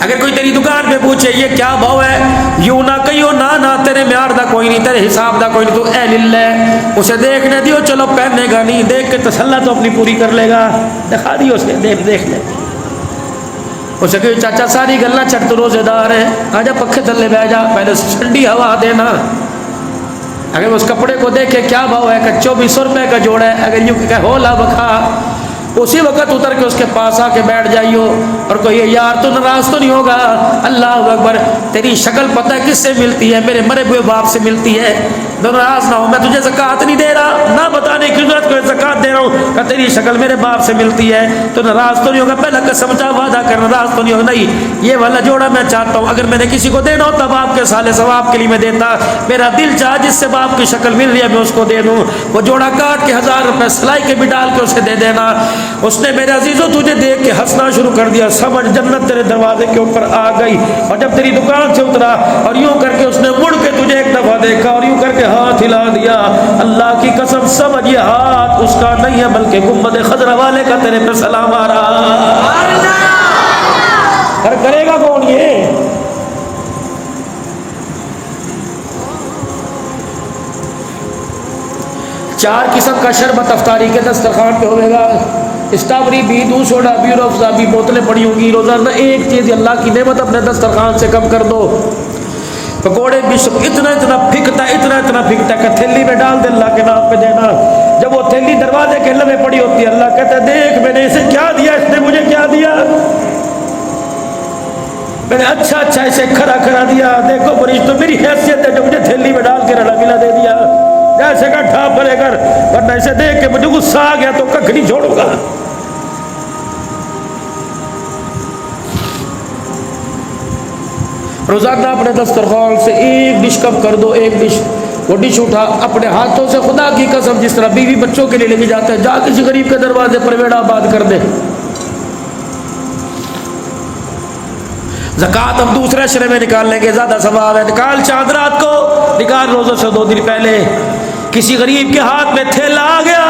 اگر کوئی تیری دکان پہ پوچھے یہ کیا بھاؤ ہے، یوں نہ کہیو نہ تیرے معیار دا کوئی نہیں، تیرے حساب دا کوئی نہیں، تو اے للہ. اسے دیکھنے دیو، چلو پہننے گا نہیں، دیکھ کے تسلی تو اپنی پوری کر لے گا. دکھا دیو اسے، دیکھ لے. اسے کہ چاچا ساری گلنا چھٹ تو روزے دار ہے، آجا پکھے تھلے بیٹھ جا، پہلے ٹھنڈی ہوا دینا. اگر اس کپڑے کو دیکھے کیا بھاؤ ہے کہ 2400 روپے کا جوڑا ہے، اگر یوں کہ ہو لا بکھا، اسی وقت اتر کے اس کے پاس آ کے بیٹھ جائیو اور کہیے یار تو ناراض تو نہیں ہوگا؟ اللہ اکبر. تیری شکل پتہ ہے کس سے ملتی ہے؟ میرے مرے ہوئے باپ سے ملتی ہے. ناراض نہ ہو، میں تجھے زکوٰۃ نہیں دے رہا، نہ بتانے کی ضرورت کوئی، زکوٰۃ دے رہا ہوں کہ تیری شکل میرے باپ سے ملتی ہے، تو ناراض تو نہیں ہوگا؟ پہلا قسم چاہ وعدہ کر، ناراض تو نہیں ہوگا؟ نہیں، یہ والا جوڑا میں چاہتا ہوں، اگر میں نے کسی کو دینا ہوتا باپ کے سالے ثواب کے لیے میں دیتا. میرا دل چاہ جس سے باپ کی شکل مل رہی ہے میں اس کو دے دوں. وہ جوڑا کاٹ کے 1000 روپے سلائی کے بھی ڈال کے اسے دے دینا. اس نے میرے عزیزوں تجھے دیکھ کے ہنسنا شروع کر دیا، سمجھ جنت تیرے دروازے کے اوپر آ گئی. اور جب تیری دکان سے اترا اور یوں کر کے اس نے مڑ کے تجھے ایک دفعہ دیکھا اور یوں کر کے ہاتھ ہلا دیا، اللہ کی قسم سمجھ یہ ہاتھ اس کا نہیں ہے بلکہ گنبد خضرا والے کا تیرے پر سلام آ رہا. کرے گا کون یہ؟ چار قسم کا شربت افطاری کے دسترخوان پہ ہوئے گا. اسٹرابری بھی، دودھ سوڈا بھی، روح افزا بھی، بوتلیں پڑی ہوں گی. روزانہ ایک چیز اللہ کی نعمت اپنے دسترخوان سے کم کر دو. پکوڑے بھی اتنا پھکتا کہ تھیلی میں ڈال دے، اللہ کے نام پہ دینا. جب وہ تھیلی دروازے کے لمحے پڑی ہوتی ہے، اللہ کہتا ہے دیکھ میں نے اسے کیا دیا، اس نے مجھے کیا دیا. میں نے اچھا اسے کھرا دیا. دیکھو مریض تو میری حیثیت ہے جو مجھے تھیلی میں ڈال کے رلا ملا دے دیا. جیسے کا ٹھا پڑے کر، ورنہ اسے دیکھ کے مجھے غصہ آ گیا تو ککھ نہیں چھوڑوں گا. روزانہ اپنے دسترخوان سے ایک ڈش کم کر دو، ایک ڈش، وہ ڈش اٹھا اپنے ہاتھوں سے، خدا کی قسم جس طرح بیوی بچوں کے لیے لے کے جاتا ہے، جا کسی غریب کے دروازے پر بیڑا آباد کر دے۔ زکوٰۃ ہم دوسرے شرے میں نکال لیں گے، زیادہ ثواب ہے۔ نکال چاند رات کو، نکال روزوں سے 2 دن پہلے۔ کسی غریب کے ہاتھ میں تھیلا آ گیا،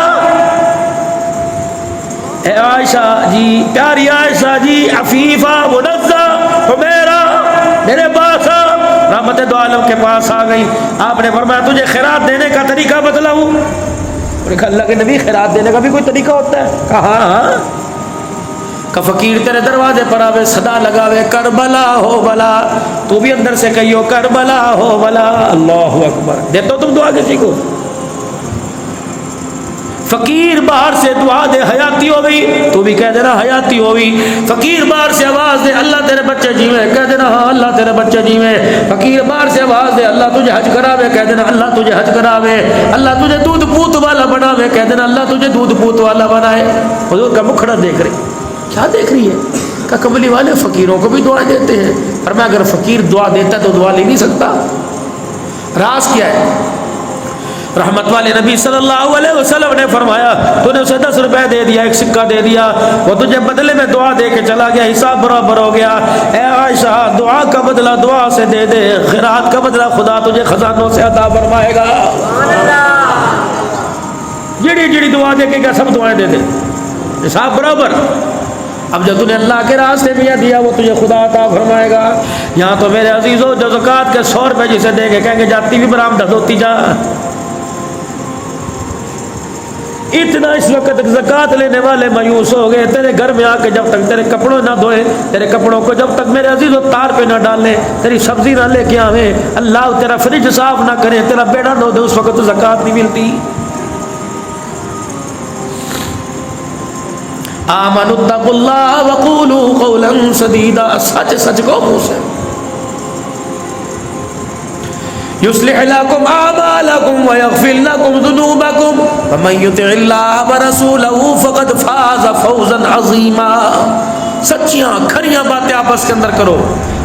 اے عائشہ جی، پیاری عائشہ جی، عفیفہ، منزہ، حمیرہ، میرے پاس رحمت دو عالم کے پاس آ گئی۔ آپ نے فرمایا تجھے خیرات دینے کا طریقہ بتلاؤں؟ انہوں نے کہا اللہ کے نبی خیرات دینے کا بھی کوئی طریقہ ہوتا ہے؟ کہا ہاں۔ کہ فقیر تیرے دروازے پر آوے، صدا لگاوے کربلا ہو بلا، تو بھی اندر سے کہیو کربلا ہو بلا۔ اللہ اکبر۔ دیتے ہو تم دعا کسی کو؟ فقیر باہر سے دعا دے حیاتی ہو گئی، تو بھی کہہ دینا حیاتی ہوئی۔ فقیر باہر سے آواز دے اللہ تیرے بچے جیویں، کہہ دینا ہاں اللہ تیرے بچے جیویں۔ فقیر باہر سے آواز دے اللہ تجھے حج کراوے، کہہ دینا اللہ تجھے حج کراوے۔ اللہ تجھے دودھ پوت والا بناوے، کہہ دینا اللہ تجھے دودھ پوت والا بنائے۔ حضور کا مکھڑا دیکھ رہی، کیا دیکھ رہی ہے؟ کہ قبلی والے فقیروں کو بھی دعا دیتے ہیں۔ فرمایا اگر فقیر دعا دیتا تو دعا لے نہیں سکتا؟ راز کیا ہے؟ رحمت والے نبی صلی اللہ علیہ وسلم نے فرمایا تو نے اسے 10 روپے دے دیا، ایک سکہ دے دیا، وہ تجھے بدلے میں دعا دے کے چلا گیا، حساب برابر ہو گیا۔ اے عائشہ دعا کا بدلہ دعا سے دے دے، خیرات کا بدلہ خدا تجھے خزانوں سے عطا فرمائے گا۔ جڑی جڑی دعا دے کے کیا سب دعائیں دے دے، حساب برابر۔ اب جب تُنے اللہ کے راستے میں دیا وہ تجھے خدا عطا فرمائے گا۔ یہاں تو میرے عزیزوں جو زکوٰۃ کے 100 روپے جسے دے کے کہیں گے جاتی بھی برآمد ہوتی جا، اتنا اس وقت زکوٰۃ لینے والے مایوس ہو گئے۔ تیرے گھر میں آ کے جب تک تیرے کپڑوں نہ دھوئے، تیرے کپڑوں کو جب تک میرے عزیزوں تار پہ نہ ڈالیں، تیری سبزی نہ لے کے آویں، اللہ تیرا فریج صاف نہ کرے، تیرا بیڑا نہ دے، اس وقت تو زکوٰۃ نہیں ملتی۔ آمنوا اتقوا اللہ وقولوا قولا سدیدا، سچ سچ کو منہ سے۔ یصلح لکم اعمالکم ویغفر لکم ذنوبکم ومن یطع اللہ ورسولہ فقد فاز فوزا عظیما۔ سچیاں کھریاں باتیں آپس کے اندر کرو،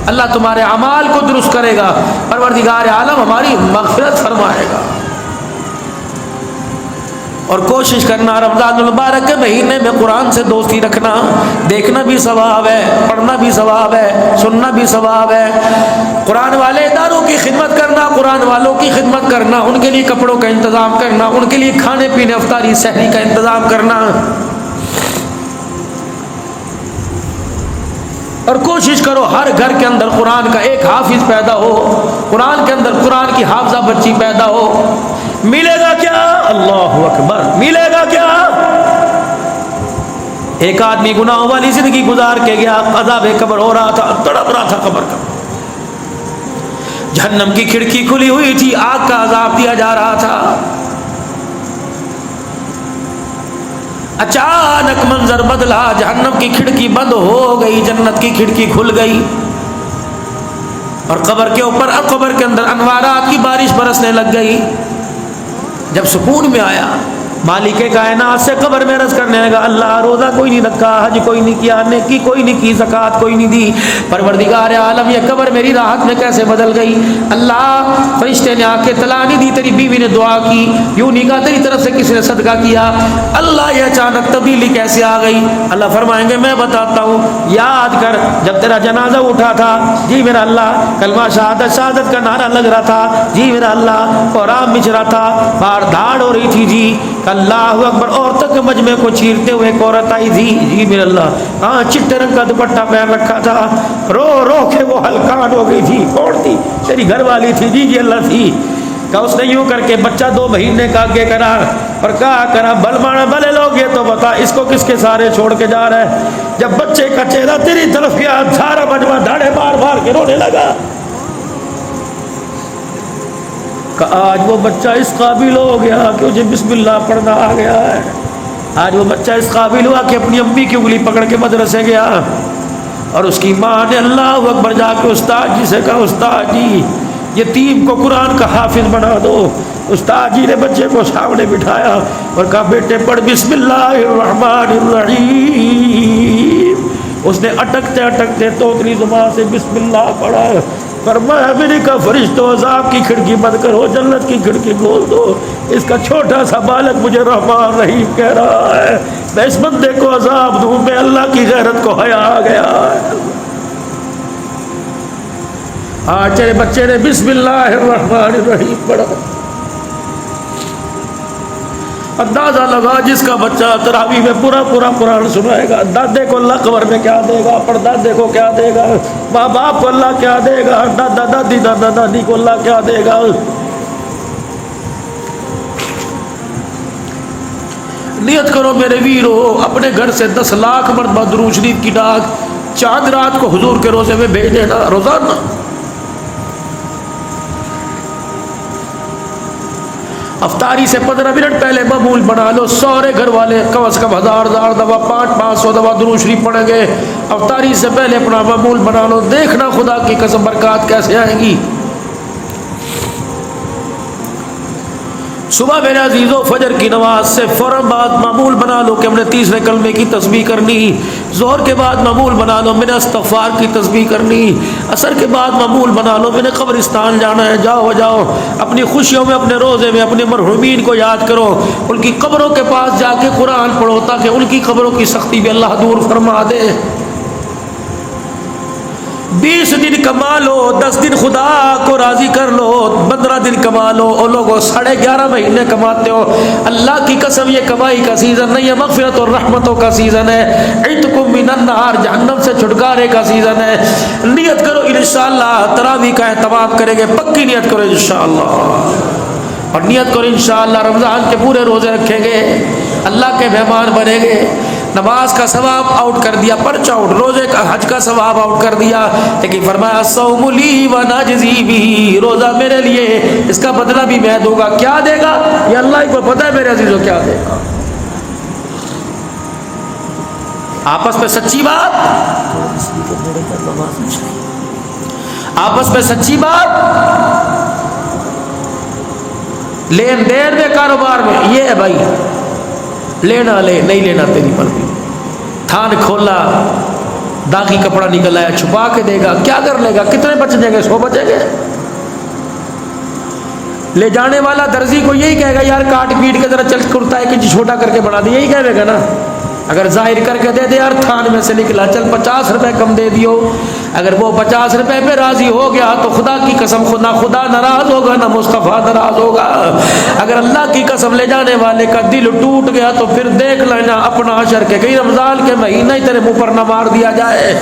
اللہ تمہارے اعمال کو درست کرے گا، پروردگار عالم ہماری مغفرت فرمائے گا۔ اور کوشش کرنا رمضان المبارک کے مہینے میں قرآن سے دوستی رکھنا، دیکھنا بھی ثواب ہے، پڑھنا بھی ثواب ہے، سننا بھی ثواب ہے۔ قرآن والے اداروں کی خدمت کرنا، قرآن والوں کی خدمت کرنا، ان کے لیے کپڑوں کا انتظام کرنا، ان کے لیے کھانے پینے افطاری سحری کا انتظام کرنا، اور کوشش کرو ہر گھر کے اندر قرآن کا ایک حافظ پیدا ہو، قرآن کے اندر قرآن کی حافظہ بچی پیدا ہو۔ ملے گا کیا؟ اللہ اکبر، ملے گا کیا؟ ایک آدمی گناہوں والی زندگی گزار کے گیا، عذاب قبر ہو رہا تھا، تڑپ رہا تھا قبر کا، جہنم کی کھڑکی کھلی ہوئی تھی، آگ کا عذاب دیا جا رہا تھا۔ اچانک منظر بدلا، جہنم کی کھڑکی بند ہو گئی، جنت کی کھڑکی کھل گئی، اور قبر کے اوپر قبر کے اندر انوارات کی بارش برسنے لگ گئی۔ جب سکون میں آیا، مالک کائنات سے قبر میں عرض کرنے لگا اللہ روزہ کوئی نہیں رکھا، حج کوئی نہیں کیا، نیکی کوئی نہیں کی، زکوٰۃ کوئی نہیں دی، پروردگار عالم یہ قبر میری راحت میں کیسے بدل گئی؟ اللہ فرشتے نے آ کے اطلاع نہیں دی، تیری بیوی نے دعا کی، یوں نہیں کہا تیری طرف سے کسی نے صدقہ کیا، اللہ یہ اچانک تبدیلی کیسے آ گئی؟ اللہ فرمائیں گے میں بتاتا ہوں، یاد کر جب تیرا جنازہ اٹھا تھا، جی میرا اللہ کلمہ شہادت شہادت کا نعرہ لگ رہا تھا، جی میرا اللہ قرآن بچ رہا تھا، باہر دھاڑ ہو رہی تھی، جی اللہ اکبر، عورتوں کے مجمع کو چیرتے ہوئے ایک عورت آئی تھی، جی میرا اللہ ہاں چٹے رنگ کا دوپٹہ پہن رکھا تھا، رو رو کے وہ ہلکان ہو گئی تھی، کون تھی؟ تیری گھر والی تھی، جی جی اللہ تھی۔ کہ اس نے یوں کر کے بچہ 2 مہینے کا آگے کرا اور کہا کرا بلوانا بلے لوگ یہ تو بتا اس کو کس کے سارے چھوڑ کے جا رہا ہے؟ جب بچے کا چہرہ تیری طرف کیا، سارا مجمع دھاڑے مار مار کے رونے لگا کہ آج وہ بچہ اس قابل ہو گیا کہ مجھے بسم اللہ پڑھنا آ گیا ہے، آج وہ بچہ اس قابل ہوا کہ اپنی امی کی انگلی پکڑ کے مدرسے گیا، اور اس کی ماں نے اللہ اکبر جا کے استاد جی سے کہا استاد جی یتیم کو قرآن کا حافظ بنا دو۔ استاد جی نے بچے کو سامنے بٹھایا اور کہا بیٹے پڑھ بسم اللہ الرحمن الرحیم۔ اس نے اٹکتے اٹکتے توتری زبان سے بسم اللہ پڑھا، فرمایا میری کا فرشتوں عذاب کی کھڑکی بند کرو، جنت کی کھڑکی کھول دو، اس کا چھوٹا سا بالک مجھے رحمان رحیم کہہ رہا ہے، میں اس بندے کو عذاب دوں، میں اللہ کی غیرت کو حیا آ گیا ہے۔ آج تیرے بچے نے بسم اللہ الرحمن الرحیم پڑھا، اندازہ لگا جس کا بچہ تراویح میں پورا قرآن سنائے گا، دادے کو اللہ قبر میں کیا دے گا، پردادے کو کیا دے گا، ماں باپ کو اللہ کیا دے گا، دادا دادی دادا دادی کو اللہ کیا دے گا۔ نیت کرو میرے ویرو، اپنے گھر سے 10 لاکھ مرتبہ درود شریف کی ڈاک چاند رات کو حضور کے روزے میں بھیج دینا روزانہ۔ افطاری سے 15 منٹ پہلے معمول بنا لو، سارے گھر والے کم از کم 1000 دفعہ 500 دفعہ درود شریف پڑھیں گے، افطاری سے پہلے اپنا معمول بنا لو، دیکھنا خدا کی قسم برکات کیسے آئیں گی۔ صبح میرے عزیزو فجر کی نماز سے فوراً بعد معمول بنا لو کہ ہم نے تیسرے کلمے کی تسبیح کرنی، ظہر کے بعد معمول بنا لو میں نے استغفار کی تسبیح کرنی، عصر کے بعد معمول بنا لو میں نے قبرستان جانا ہے، جاؤ اپنی خوشیوں میں، اپنے روزے میں اپنے مرحومین کو یاد کرو، ان کی قبروں کے پاس جا کے قرآن پڑھو تاکہ ان کی قبروں کی سختی بھی اللہ دور فرما دے۔ 20 دن کما لو، 10 دن خدا کو راضی کر لو، 15 دن کما لو، اور لوگوں 11.5 مہینے کماتے ہو، اللہ کی قسم یہ کمائی کا سیزن نہیں ہے، مغفرت اور رحمتوں کا سیزن ہے، عتق من النار جہنم سے چھٹکارے کا سیزن ہے۔ نیت کرو انشاءاللہ تراویح کا اہتمام کریں گے، پکی نیت کرو انشاءاللہ، اور نیت کرو انشاءاللہ رمضان کے پورے روزے رکھیں گے، اللہ کے مہمان بنیں گے، نماز کا ثواب آؤٹ کر دیا، پرچہ آؤٹ، روزے کا حج کا ثواب آؤٹ کر دیا، لیکن فرمایا الصوم لی ونجزی بہ، روزہ میرے لیے، اس کا بدلہ بھی میں دوں گا۔ کیا دے گا یہ اللہ ہی کو پتہ ہے میرے عزیزو، کیا دے گا۔ آپس میں سچی بات، آپس میں سچی بات، لین دین میں، کاروبار میں، یہ ہے بھائی، لینا لے، نہیں لینا تیری مرضی۔ تھان کھولا، داغی کپڑا نکل آیا، چھپا کے دے گا، کیا کر لے گا، کتنے بچ جائیں گے، 100 بچیں گے۔ لے جانے والا درزی کو یہی کہے گا یار کاٹ پیٹ کے ذرا چل کرتا ہے کہ چھوٹا کر کے بنا دے، یہی کہے گا نا۔ اگر ظاہر کر کے دے دے یار تھان میں سے نکلا، چل 50 روپے کم دے دیو، اگر وہ 50 روپے پہ راضی ہو گیا تو خدا کی قسم خدا ناراض ہوگا، نہ مصطفیٰ ناراض ہوگا۔ اگر اللہ کی قسم لے جانے والے کا دل ٹوٹ گیا تو پھر دیکھ لینا اپنا حشر کے کہیں رمضان کے مہینہ ہی تیرے منہ پر نہ مار دیا جائے۔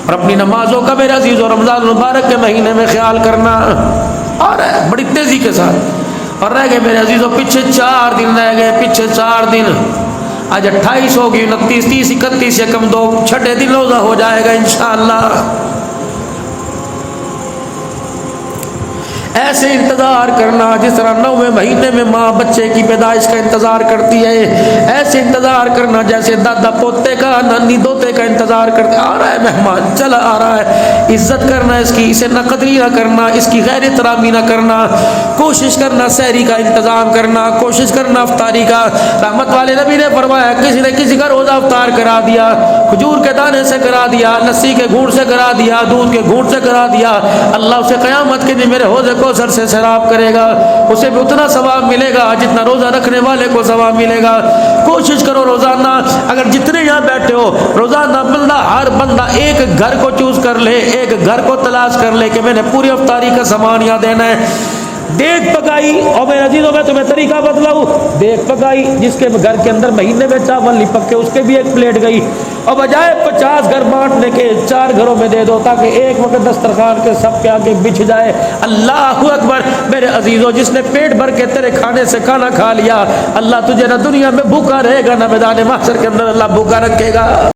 اور اپنی نمازوں کا میرے عزیز و رمضان مبارک کے مہینے میں خیال کرنا، اور بڑی تیزی کے ساتھ، اور رہ گئے میرے عزیزوں پیچھے 4 دن رہ گئے، پیچھے 4 دن، آج 28 ہوگی، 29 30 31 یکم 2 چھٹے دن روزہ ہو جائے گا انشاءاللہ۔ ایسے انتظار کرنا جس طرح 9ویں مہینے میں ماں بچے کی پیدائش کا انتظار کرتی ہے، ایسے انتظار کرنا جیسے دادا پوتے کا، نانی دوتے کا انتظار کرتے، آ رہا ہے مہمان، چلا آ رہا ہے، عزت کرنا اس کی، اسے نہ قدری نہ کرنا، اس کی غیر احترامی نہ کرنا، کوشش کرنا سحری کا انتظام کرنا، کوشش کرنا افطاری کا۔ رحمت والے نبی نے فرمایا کسی نے کسی کا روزہ افطار کرا دیا، کھجور کے دانے سے کرا دیا، لسی کے گھونٹ سے کرا دیا، دودھ کے گھونٹ سے کرا دیا، اللہ اسے قیامت کے دن میرے حوض کو سر سے سیراب کرے گا، اسے بھی اتنا ثواب ملے گا جتنا روزہ رکھنے والے کو ثواب ملے گا۔ کوشش کرو روزانہ، اگر جتنے یہاں بیٹھے ہو روزانہ ہر بندہ ایک گھر کو چوز کر لے، ایک گھر کو تلاش کر لے کہ میں نے پوری افطاری کا سامان یہاں دینا ہے۔ دیکھ پکائی، اور میرے عزیزوں میں تمہیں طریقہ بتلاؤں، دیکھ پکائی جس کے گھر کے اندر مہینے میں چاول نہیں پکے اس کے بھی 1 پلیٹ گئی، اور بجائے 50 گھر بانٹنے کے 4 گھروں میں دے دو تاکہ ایک وقت دسترخوان کے سب کے آگے بچھ جائے۔ اللہ اکبر میرے عزیزوں، جس نے پیٹ بھر کے تیرے کھانے سے کھانا کھا لیا، اللہ تجھے نہ دنیا میں بھوکا رہے گا نہ میدان محشر کے اندر اللہ بھوکا رکھے گا۔